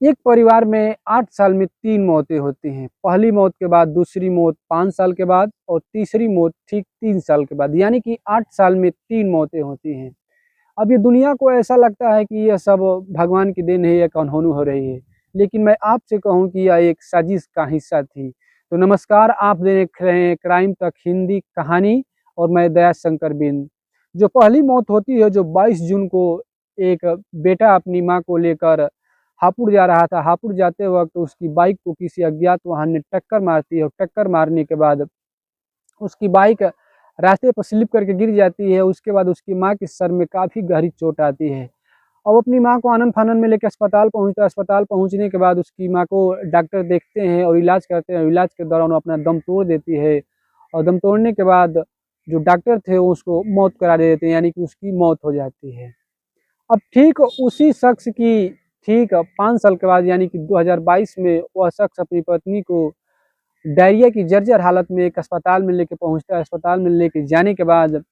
एक परिवार में 8 साल में 3 मौतें होती हैं। पहली मौत के बाद दूसरी मौत 5 साल के बाद और तीसरी मौत ठीक 3 साल के बाद, यानी कि 8 साल में 3 मौतें होती हैं। अब ये दुनिया को ऐसा लगता है कि यह सब भगवान की देन है, या अनहोनी हो रही है। लेकिन मैं आपसे कहूँ कि यह एक साजिश का हिस्सा थी। तो नमस्कार, आप देख रहे हैं क्राइम तक हिंदी कहानी और मैं दया शंकर बिंद। जो पहली मौत होती है, जो 22 जून को एक बेटा अपनी माँ को लेकर हापुड़ जा रहा था। हापुड़ जाते वक्त उसकी बाइक को किसी अज्ञात वाहन ने टक्कर मारती है और टक्कर मारने के बाद उसकी बाइक रास्ते पर स्लिप करके गिर जाती है। उसके बाद उसकी माँ के सर में काफ़ी गहरी चोट आती है। अब अपनी माँ को आनन फानन में लेकर अस्पताल पहुंचता है। अस्पताल पहुंचने के बाद उसकी माँ को डॉक्टर देखते हैं और इलाज करते हैं। इलाज के दौरान वो अपना दम तोड़ देती है और दम तोड़ने के बाद जो डॉक्टर थे वो उसको मौत करा देते हैं, यानी कि उसकी मौत हो जाती है। अब ठीक उसी शख्स की ठीक 5 साल के बाद, यानी कि 2022 में वह शख्स अपनी पत्नी को डायरिया की जर्जर हालत में एक अस्पताल में लेके पहुंचता है। अस्पताल में लेके जाने के बाद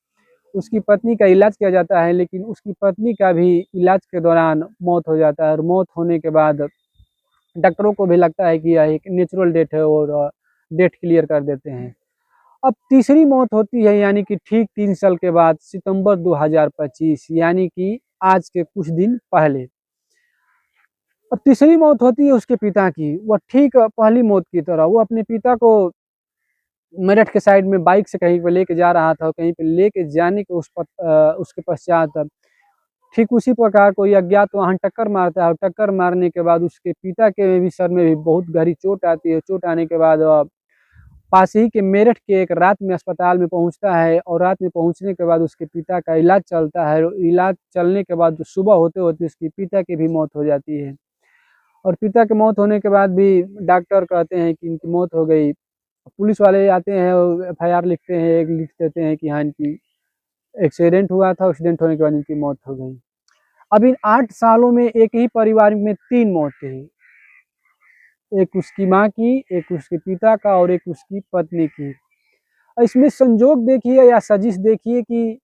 उसकी पत्नी का इलाज किया जाता है, लेकिन उसकी पत्नी का भी इलाज के दौरान मौत हो जाता है। और मौत होने के बाद डॉक्टरों को भी लगता है कि यह एक नेचुरल डेथ है और डेथ क्लियर कर देते हैं। अब तीसरी मौत होती है, यानी कि ठीक 3 साल के बाद सितंबर 2025, यानी कि आज के कुछ दिन पहले। अब तीसरी मौत होती है उसके पिता की। वह ठीक पहली मौत की तरह वो अपने पिता को मेरठ के साइड में बाइक से कहीं पे लेके जा रहा था। कहीं पे लेके जाने के उसके पश्चात ठीक उसी प्रकार कोई अज्ञात वाहन टक्कर मारता है और टक्कर मारने के बाद उसके पिता के भी सर में भी बहुत गहरी चोट आती है। चोट आने के बाद पास ही के मेरठ के एक रात में अस्पताल में पहुंचता है और रात में पहुंचने के बाद उसके पिता का इलाज चलता है। इलाज चलने के बाद सुबह होते होते उसके पिता की भी मौत हो जाती है। और पिता की मौत होने के बाद भी डॉक्टर कहते हैं कि इनकी मौत हो गई। पुलिस वाले आते हैं और एफआईआर लिखते हैं, लिख देते हैं कि हाँ इनकी एक्सीडेंट हुआ था, एक्सीडेंट होने के बाद इनकी मौत हो गई। अब इन 8 सालों में एक ही परिवार में 3 मौतें हुई। एक उसकी माँ की, एक उसके पिता का और एक उसकी पत्नी की। इसमें संजोग देखिए या साजिश देखिए कि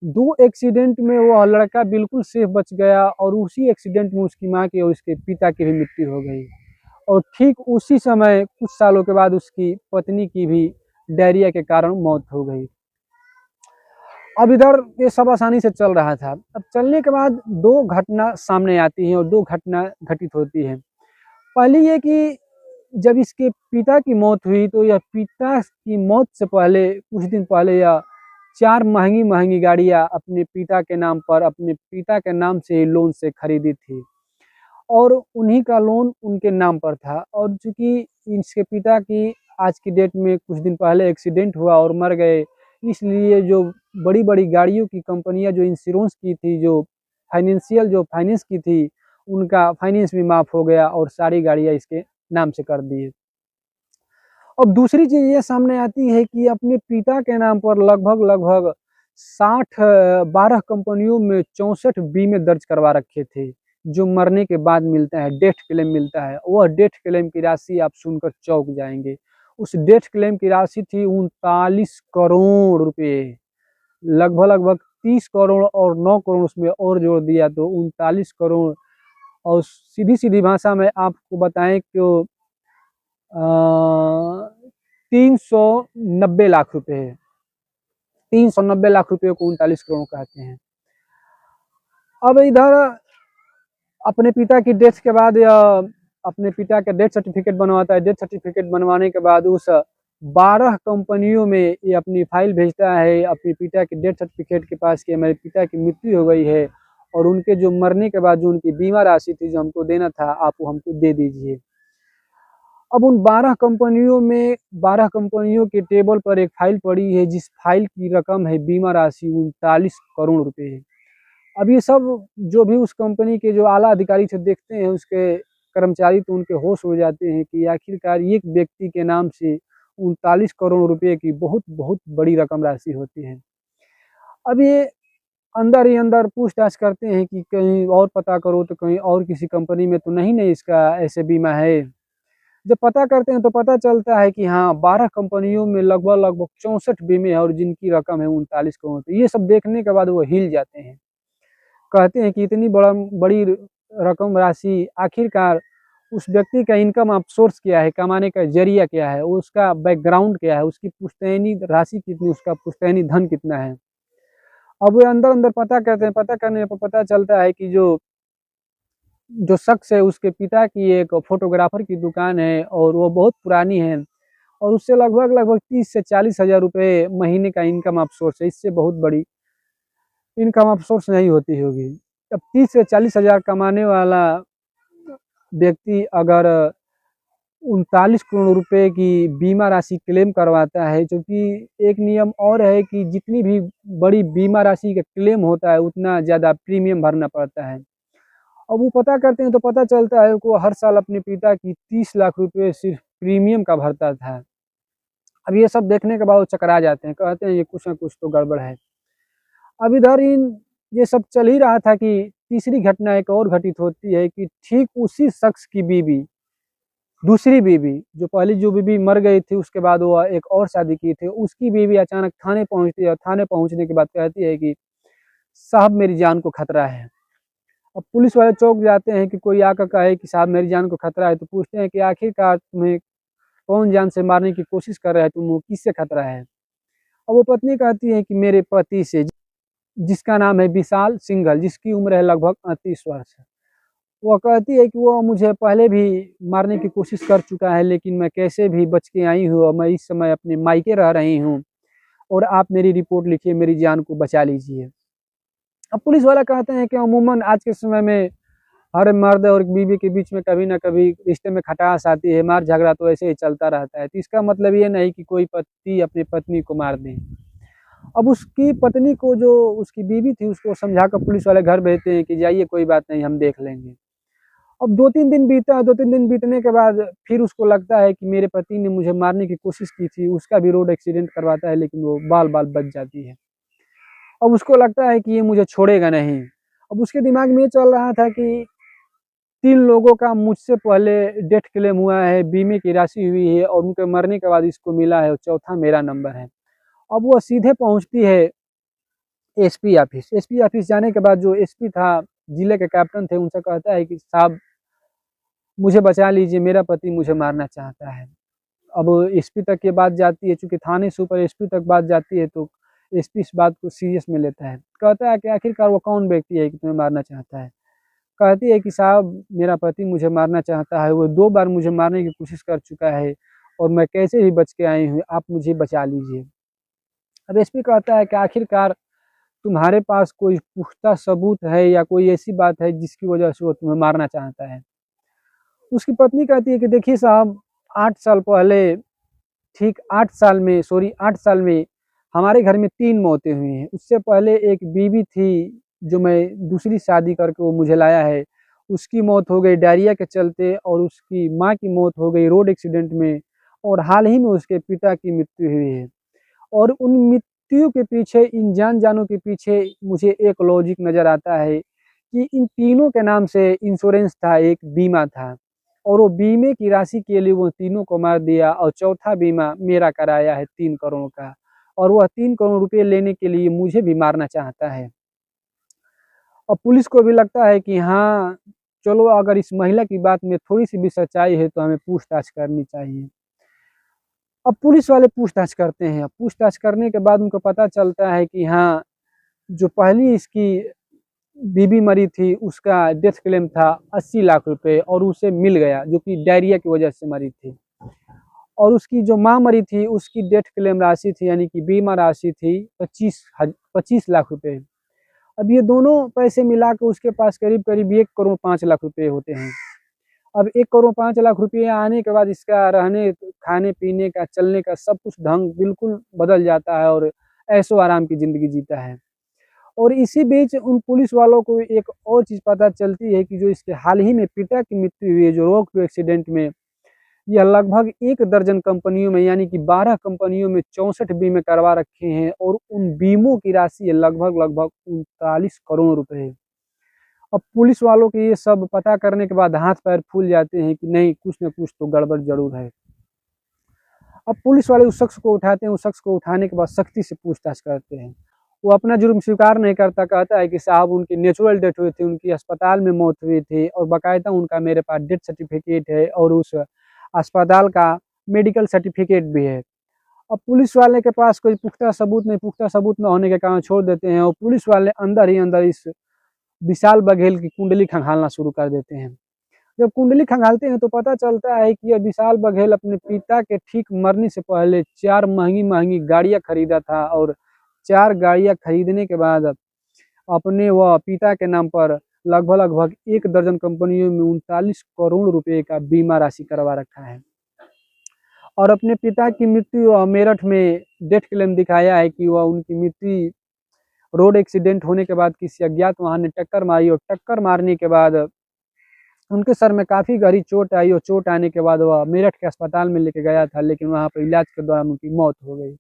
2 एक्सीडेंट में वह लड़का बिल्कुल सेफ बच गया और उसी एक्सीडेंट में उसकी माँ की और उसके पिता की भी मृत्यु हो गई। और ठीक उसी समय कुछ सालों के बाद उसकी पत्नी की भी डायरिया के कारण मौत हो गई। अब इधर ये सब आसानी से चल रहा था। अब चलने के बाद 2 घटना सामने आती हैं और 2 घटना घटित होती है। पहली ये कि जब इसके पिता की मौत हुई तो यह पिता की मौत से पहले कुछ दिन पहले यह 4 महंगी गाड़ियां अपने पिता के नाम पर, अपने पिता के नाम से लोन से खरीदी थी और उन्हीं का लोन उनके नाम पर था। और चूंकि इसके पिता की आज की डेट में कुछ दिन पहले एक्सीडेंट हुआ और मर गए, इसलिए जो बड़ी बड़ी गाड़ियों की कंपनियां जो इंश्योरेंस की थी, जो फाइनेंस की थी, उनका फाइनेंस भी माफ हो गया और सारी गाड़ियां इसके नाम से कर दी। अब दूसरी चीज ये सामने आती है कि अपने पिता के नाम पर लगभग 60 12 कंपनियों में 64 बीमे दर्ज करवा रखे थे, जो मरने के बाद मिलता है, डेथ क्लेम मिलता है। वह डेथ क्लेम की राशि आप सुनकर चौंक जाएंगे। उस डेथ क्लेम की राशि थी 39 करोड़ रुपए। लगभग 30 करोड़ और 9 करोड़ उसमें और जोड़ दिया तो 39 करोड़। और सीधी सीधी भाषा में आपको बताएं कि 390 लाख रुपए है। 390 लाख रुपए को 39 करोड़ कहते हैं। अब इधर अपने पिता की डेथ के बाद या अपने पिता का डेथ सर्टिफिकेट बनवाता है। डेथ सर्टिफिकेट बनवाने के बाद उस 12 कंपनियों में ये अपनी फाइल भेजता है अपने पिता के डेथ सर्टिफिकेट के पास कि मेरे पिता की मृत्यु हो गई है और उनके जो मरने के बाद जो उनकी बीमा राशि थी जो हमको देना था, आप वो हमको दे दीजिए। अब उन 12 कंपनियों में 12 कंपनियों के टेबल पर एक फाइल पड़ी है, जिस फाइल की रकम है बीमा राशि 39 करोड़ रुपए है। अब ये सब जो भी उस कंपनी के जो आला अधिकारी से देखते हैं, उसके कर्मचारी तो उनके होश हो जाते हैं कि आखिरकार एक व्यक्ति के नाम से 39 करोड़ रुपए की बहुत बहुत बड़ी रकम राशि होती है। अब ये अंदर ही अंदर पूछताछ करते हैं कि कहीं और पता करो तो कहीं और किसी कंपनी में तो नहीं इसका ऐसे बीमा है। जब पता करते हैं तो पता चलता है कि हाँ 12 कंपनियों में लगभग 64 बीमे है और जिनकी रकम है 39 करोड़। तो ये सब देखने के बाद वो हिल जाते हैं, कहते हैं कि इतनी बड़ी रकम राशि आखिरकार उस व्यक्ति का इनकम ऑफ सोर्स क्या है, कमाने का जरिया क्या है, उसका बैकग्राउंड क्या है, उसकी पुश्तैनी राशि कितनी, उसका पुश्तैनी धन कितना है। अब वो अंदर अंदर पता करते हैं, पता करने पर पता चलता है कि जो जो शख्स है उसके पिता की एक फोटोग्राफर की दुकान है और वो बहुत पुरानी है और उससे लगभग लगभग 30 से 40 हज़ार रुपये महीने का इनकम ऑफ सोर्स है। इससे बहुत बड़ी इनकम ऑफ सोर्स नहीं होती होगी। अब 30 से 40 हज़ार कमाने वाला व्यक्ति अगर 39 करोड़ रुपए की बीमा राशि क्लेम करवाता है, क्योंकि एक नियम और है कि जितनी भी बड़ी बीमा राशि का क्लेम होता है उतना ज़्यादा प्रीमियम भरना पड़ता है। अब वो पता करते हैं तो पता चलता है वो हर साल अपने पिता की 30 लाख रुपए सिर्फ प्रीमियम का भरता था। अब ये सब देखने के बाद वो चकरा जाते हैं, कहते हैं ये कुछ ना कुछ तो गड़बड़ है। अब इधर इन ये सब चल ही रहा था कि तीसरी घटना एक और घटित होती है कि ठीक उसी शख्स की बीवी, दूसरी बीवी, जो पहली जो बीवी मर गई थी उसके बाद वो एक और शादी की थी, उसकी बीवी अचानक थाने पहुंचती है और थाने पहुंचने के बाद कहती है कि साहब मेरी जान को खतरा है। अब पुलिस वाले चौंक जाते हैं कि कोई आकर कहे कि साहब मेरी जान को खतरा है, तो पूछते हैं कि आखिरकार तुम्हें कौन जान से मारने की कोशिश कर रहा है, तुम किससे खतरा है। और वो पत्नी कहती है कि मेरे पति से, जिसका नाम है विशाल सिंघल, जिसकी उम्र है लगभग 38 वर्ष। वो कहती है कि वो मुझे पहले भी मारने की कोशिश कर चुका है, लेकिन मैं कैसे भी बच के आई हूँ और मैं इस समय अपने मायके रह रही हूँ और आप मेरी रिपोर्ट लिखिए, मेरी जान को बचा लीजिए। अब पुलिस वाला कहते हैं कि अमूमन आज के समय में हर मर्द और बीवी के बीच में कभी ना कभी रिश्ते में खटास आती है, मार झगड़ा तो ऐसे ही चलता रहता है। तो इसका मतलब ये नहीं कि कोई पति अपनी पत्नी को मार दे। अब उसकी पत्नी को, जो उसकी बीवी थी, उसको समझाकर पुलिस वाले घर भेजते हैं कि जाइए कोई बात नहीं, हम देख लेंगे। अब 2-3 दिन बीता, 2-3 दिन बीतने के बाद फिर उसको लगता है कि मेरे पति ने मुझे मारने की कोशिश की थी, उसका भी रोड एक्सीडेंट करवाता है लेकिन वो बाल बाल बच जाती है। अब उसको लगता है कि ये मुझे छोड़ेगा नहीं। अब उसके दिमाग में ये चल रहा था कि 3 लोगों का मुझसे पहले डेथ क्लेम हुआ है, बीमे की राशि हुई है और उनके मरने के बाद इसको मिला है और चौथा मेरा नंबर है। अब वो सीधे पहुंचती है एसपी ऑफिस। एसपी ऑफिस जाने के बाद जो एसपी था, जिले के कैप्टन थे, उनसे कहता है कि साहब मुझे बचा लीजिए, मेरा पति मुझे मारना चाहता है। अब एसपी तक ये बात जाती है, चूंकि थाने से ऊपर एसपी तक बात जाती है तो एसपी इस बात को सीरियस में लेता है। कहता है कि आखिरकार वो कौन व्यक्ति है कि तुम्हें मारना चाहता है। कहती है कि साहब मेरा पति मुझे मारना चाहता है, वो 2 बार मुझे मारने की कोशिश कर चुका है और मैं कैसे भी बच के आई हूँ, आप मुझे बचा लीजिए। अब एसपी कहता है कि आखिरकार तुम्हारे पास कोई पुख्ता सबूत है या कोई ऐसी बात है जिसकी वजह से वो तुम्हें मारना चाहता है। उसकी पत्नी कहती है कि देखिए साहब, 8 साल पहले, ठीक 8 साल में हमारे घर में 3 मौतें हुई हैं। उससे पहले एक बीवी थी जो मैं दूसरी शादी करके वो मुझे लाया है, उसकी मौत हो गई डायरिया के चलते और उसकी माँ की मौत हो गई रोड एक्सीडेंट में और हाल ही में उसके पिता की मृत्यु हुई है। और उन मृत्यु के पीछे, इन जानों के पीछे मुझे एक लॉजिक नज़र आता है कि इन तीनों के नाम से इंश्योरेंस था, एक बीमा था और वो बीमे की राशि के लिए वो तीनों को मार दिया और चौथा बीमा मेरा कराया है 3 करोड़ का और वह 3 करोड़ रुपए लेने के लिए मुझे भी मारना चाहता है। और पुलिस को भी लगता है कि हाँ, चलो अगर इस महिला की बात में थोड़ी-सी भी सच्चाई है तो हमें पूछताछ करनी चाहिए। अब पुलिस वाले पूछताछ करते हैं। पूछताछ करने के बाद उनको पता चलता है कि हाँ, जो पहली इसकी बीबी मरी थी उसका डेथ क्लेम था 80 लाख रुपए और उसे मिल गया, जो कि डायरिया की वजह से मरी थी। और उसकी जो माँ मरी थी उसकी डेथ क्लेम राशि थी, यानी कि बीमा राशि थी 25 लाख रुपए। अब ये दोनों पैसे मिला के उसके पास करीब करीब 1 करोड़ 5 लाख रुपए होते हैं। अब 1 करोड़ 5 लाख रुपये आने के बाद इसका रहने, खाने पीने का, चलने का सब कुछ ढंग बिल्कुल बदल जाता है और ऐशो आराम की ज़िंदगी जीता है। और इसी बीच उन पुलिस वालों को एक और चीज़ पता चलती है कि जो इसके हाल ही में पिता की मृत्यु हुई है, जो रोड एक्सीडेंट में, यह लगभग 1 दर्जन कंपनियों में, यानी कि 12 कंपनियों में 64 बीमे करवा रखे हैं और उन बीमों की राशि है लगभग लगभग 39 करोड़ रुपए है। अब पुलिस वालों के ये सब पता करने के बाद हाथ पैर फूल जाते हैं कि नहीं, कुछ न कुछ तो गड़बड़ जरूर है। अब पुलिस वाले उस शख्स को उठाते हैं, उस शख्स को उठाने के बाद सख्ती से पूछताछ करते हैं वो अपना जुर्म स्वीकार नहीं करता, कहता है कि साहब उनकी नेचुरल डेथ हुई थी, उनकी अस्पताल में मौत हुई थी और बाकायदा उनका मेरे पास डेथ सर्टिफिकेट है और उस अस्पताल का मेडिकल सर्टिफिकेट भी है। अब पुलिस वाले के पास कोई पुख्ता सबूत नहीं, पुख्ता सबूत न होने के कारण छोड़ देते हैं और पुलिस वाले अंदर ही अंदर इस विशाल बघेल की कुंडली खंगालना शुरू कर देते हैं। जब कुंडली खंगालते हैं तो पता चलता है कि यह विशाल बघेल अपने पिता के ठीक मरने से पहले 4 महंगी-महंगी गाड़ियाँ खरीदा था और 4 गाड़ियाँ खरीदने के बाद अपने वह पिता के नाम पर लगभग 1 दर्जन कंपनियों में 39 करोड़ रुपए का बीमा राशि करवा रखा है। और अपने पिता की मृत्यु मेरठ में डेथ क्लेम दिखाया है कि वह उनकी मृत्यु रोड एक्सीडेंट होने के बाद किसी अज्ञात वाहन ने टक्कर मारी और टक्कर मारने के बाद उनके सर में काफ़ी गहरी चोट आई और चोट आने के बाद वह मेरठ के अस्पताल में लेके गया था, लेकिन वहाँ पर इलाज के दौरान उनकी मौत हो गई।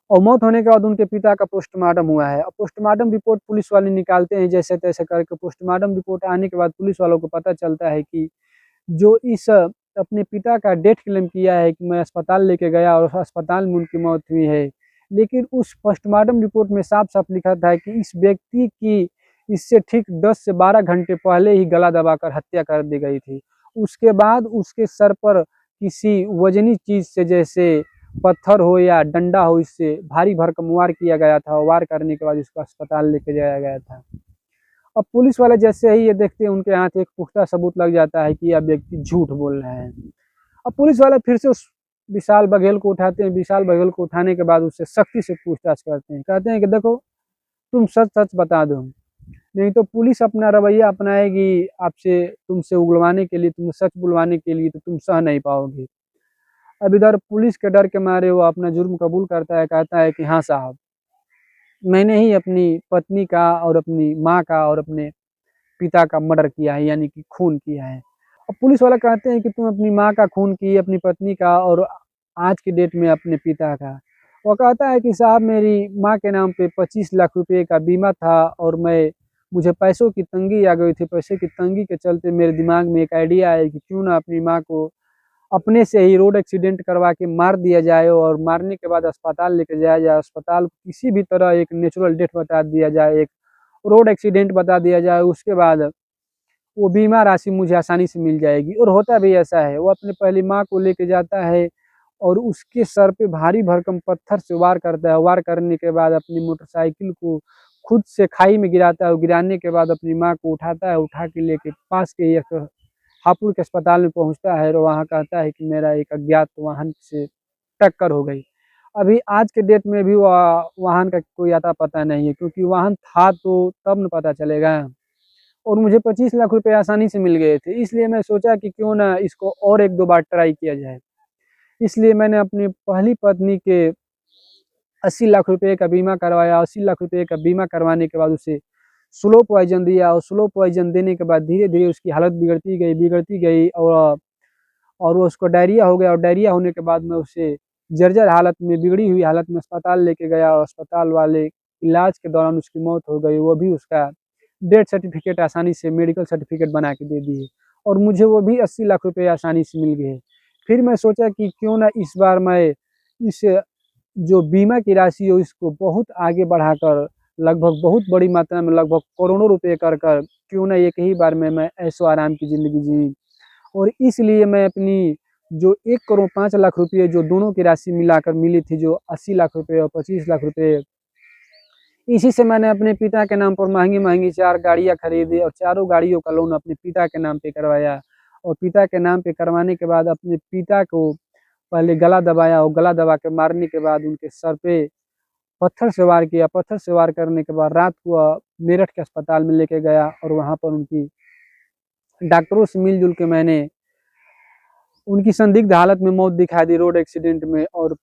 और मौत होने के बाद उनके पिता का पोस्टमार्टम हुआ है और पोस्टमार्टम रिपोर्ट पुलिस वाले निकालते हैं जैसे तैसे करके। पोस्टमार्टम रिपोर्ट आने के बाद पुलिस वालों को पता चलता है कि जो इस अपने पिता का डेथ क्लेम किया है कि मैं अस्पताल लेके गया और अस्पताल में उनकी मौत हुई है, लेकिन उस पोस्टमार्टम रिपोर्ट में साफ-साफ लिखा था कि इस व्यक्ति की इससे ठीक 10 से 12 घंटे पहले ही गला दबाकर हत्या कर दी गई थी। उसके बाद उसके सर पर किसी वज़नी चीज़ से जैसे पत्थर हो या डंडा हो, इससे भारी भरकम वार किया गया था और वार करने के बाद उसको अस्पताल लेके जाया गया था। अब पुलिस वाले जैसे ही ये देखते हैं उनके हाथ एक पुख्ता सबूत लग जाता है कि यह व्यक्ति झूठ बोल रहा है। अब पुलिस वाले फिर से उस विशाल बघेल को उठाते हैं। विशाल बघेल को उठाने के बाद उससे सख्ती से पूछताछ करते हैं। कहते हैं कि देखो तुम सच-सच बता दो, नहीं तो पुलिस अपना रवैया अपनाएगी आपसे, तुमसे उगलवाने के लिए, तुम्हें सच बुलवाने के लिए, तो तुम सह नहीं पाओगे। अब इधर पुलिस के डर के मारे वो अपना जुर्म कबूल करता है, कहता है कि हाँ साहब, मैंने ही अपनी पत्नी का और अपनी माँ का और अपने पिता का मर्डर किया है, यानी कि खून किया है। अब पुलिस वाले कहते हैं कि तुम अपनी माँ का खून की, अपनी पत्नी का और आज की डेट में अपने पिता का। वो कहता है कि साहब मेरी माँ के नाम पे 25 लाख रुपए का बीमा था और मुझे पैसों की तंगी आ गई थी। पैसे की तंगी के चलते मेरे दिमाग में एक आइडिया आया कि क्यों ना अपनी माँ को अपने से ही रोड एक्सीडेंट करवा के मार दिया जाए और मारने के बाद अस्पताल लेके जाया जाए। अस्पताल किसी भी तरह एक नेचुरल डेथ बता दिया जाए, एक रोड एक्सीडेंट बता दिया जाए, उसके बाद वो बीमा राशि मुझे आसानी से मिल जाएगी। और होता भी ऐसा है। वो अपने पहली माँ को लेके जाता है और उसके सर पे भारी भरकम पत्थर से वार करता है। वार करने के बाद अपनी मोटरसाइकिल को खुद से खाई में गिराता है और गिराने के बाद अपनी माँ को उठाता है, उठा के लेके पास के एक हापुड़ के अस्पताल में पहुँचता है और वहाँ कहता है कि मेरा एक अज्ञात वाहन से टक्कर हो गई। अभी आज के डेट में भी वाहन का कोई अता पता नहीं है, क्योंकि वाहन था तो तब न पता चलेगा। और मुझे 25 लाख रुपए आसानी से मिल गए थे, इसलिए मैं सोचा कि क्यों ना इसको और 1-2 बार ट्राई किया जाए। इसलिए मैंने अपनी पहली पत्नी के 80 लाख रुपए का बीमा करवाया। 80 लाख रुपए का बीमा करवाने के बाद उसे स्लो पॉइज़न दिया और स्लो पॉइज़न देने के बाद धीरे-धीरे उसकी हालत बिगड़ती गई और वो उसको डायरिया हो गया और डायरिया होने के बाद मैं उसे जर्जर हालत में, बिगड़ी हुई हालत में अस्पताल लेके गया और अस्पताल वाले इलाज के दौरान उसकी मौत हो गई। वो भी उसका डेथ सर्टिफिकेट आसानी से मेडिकल सर्टिफिकेट बना के दे दिए और मुझे वो भी 80 लाख रुपए आसानी से मिल गए। फिर मैं सोचा कि क्यों ना इस बार मैं इस जो बीमा की राशि है इसको बहुत आगे बढ़ाकर लगभग बहुत बड़ी मात्रा में लगभग करोड़ों रुपए कर क्यों ना एक ही बार में मैं ऐशो आराम की ज़िंदगी जी। और इसलिए मैं अपनी जो 1 करोड़ 5 लाख रुपए जो दोनों की राशि मिलाकर मिली थी, जो 80 लाख रुपए और 25 लाख रुपए, इसी से मैंने अपने पिता के नाम पर महँगी-महँगी 4 गाड़ियाँ खरीदी और चारों गाड़ियों का लोन अपने पिता के नाम पे करवाया। और पिता के नाम पे करवाने के बाद अपने पिता को पहले गला दबाया और गला दबा के मारने के बाद उनके सर पे पत्थर से वार किया। पत्थर से वार करने के बाद रात को मेरठ के अस्पताल में लेके गया और वहाँ पर उनकी डॉक्टरों से मिल-जुल के मैंने उनकी संदिग्ध हालत में मौत दिखा दी रोड एक्सीडेंट में। और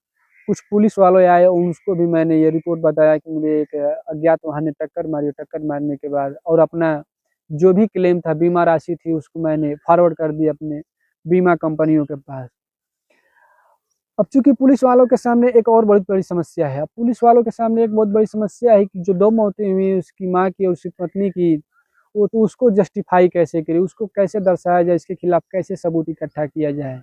कुछ पुलिस वाले आए, उनको भी मैंने ये रिपोर्ट बताया कि मुझे एक अज्ञात वाहन ने टक्कर मारी। टक्कर मारने के बाद और अपना जो भी क्लेम था, बीमा राशि थी, उसको मैंने फॉरवर्ड कर दी अपने बीमा कंपनियों के पास। अब चूँकि पुलिस वालों के सामने एक और बहुत बड़ी समस्या है। अब पुलिस वालों के सामने एक बहुत बड़ी समस्या है कि जो 2 मौतें हुई हैं उसकी माँ की और उसकी पत्नी की, वो तो उसको जस्टिफ़ाई कैसे करें, उसको कैसे दर्शाया जाए, इसके खिलाफ कैसे सबूत इकट्ठा किया जाए।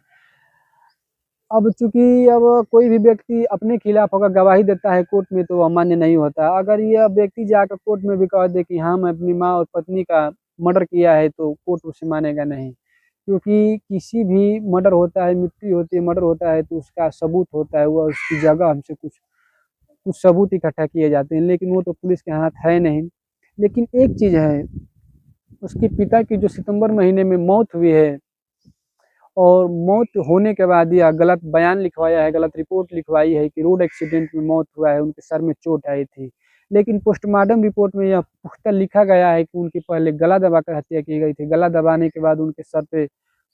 अब चूंकि अब कोई भी व्यक्ति अपने खिलाफ अगर गवाही देता है कोर्ट में तो वह मान्य नहीं होता। अगर यह व्यक्ति जाकर कोर्ट में भी कह दे कि हाँ मैं अपनी माँ और पत्नी का मर्डर किया है तो कोर्ट उसे मानेगा नहीं, क्योंकि किसी भी मर्डर होता है, मृत्यु होती है, मर्डर होता है तो उसका सबूत होता है, वह उसकी जगह हमसे कुछ कुछ सबूत इकट्ठा किए जाते हैं, लेकिन वो तो पुलिस के हाथ है नहीं। लेकिन एक चीज़ है, उसके पिता की जो सितंबर महीने में मौत हुई है और मौत होने के बाद यह गलत बयान लिखवाया है, गलत रिपोर्ट लिखवाई है कि रोड एक्सीडेंट में मौत हुआ है, उनके सर में चोट आई थी। लेकिन पोस्टमार्टम रिपोर्ट में यह पुख्ता लिखा गया है कि उनकी पहले गला दबाकर हत्या की गई थी। गला दबाने के बाद उनके सर पे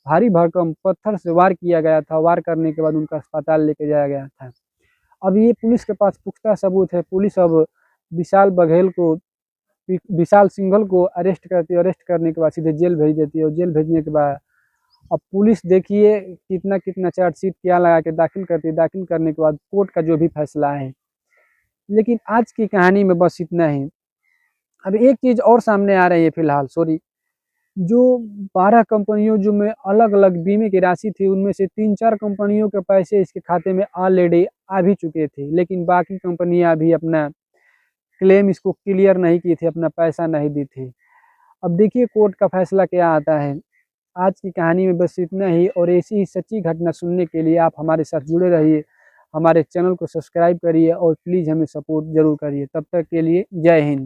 भारी भरकम पत्थर से वार किया गया था। वार करने के बाद उनका अस्पताल लेके जाया गया था। अब ये पुलिस के पास पुख्ता सबूत है। पुलिस अब विशाल सिंघल को अरेस्ट करती है। अरेस्ट करने के बाद सीधे जेल भेज देती है और जेल भेजने के बाद अब पुलिस देखिए कितना कितना चार्जशीट क्या लगा के दाखिल करती है। दाखिल करने के बाद कोर्ट का जो भी फैसला है। लेकिन आज की कहानी में बस इतना ही। अब एक चीज़ और सामने आ रही है फिलहाल, सॉरी, जो 12 कंपनियों जो में अलग अलग बीमे की राशि थी, उनमें से 3-4 कंपनियों के पैसे इसके खाते में ऑलरेडी आ भी चुके थे, लेकिन बाकी कंपनियां भी अपना क्लेम इसको क्लियर नहीं की थी, अपना पैसा नहीं दी थी। अब देखिए कोर्ट का फैसला क्या आता है। आज की कहानी में बस इतना ही, और ऐसी ही सच्ची घटना सुनने के लिए आप हमारे साथ जुड़े रहिए। हमारे चैनल को सब्सक्राइब करिए और प्लीज़ हमें सपोर्ट ज़रूर करिए। तब तक के लिए जय हिंद।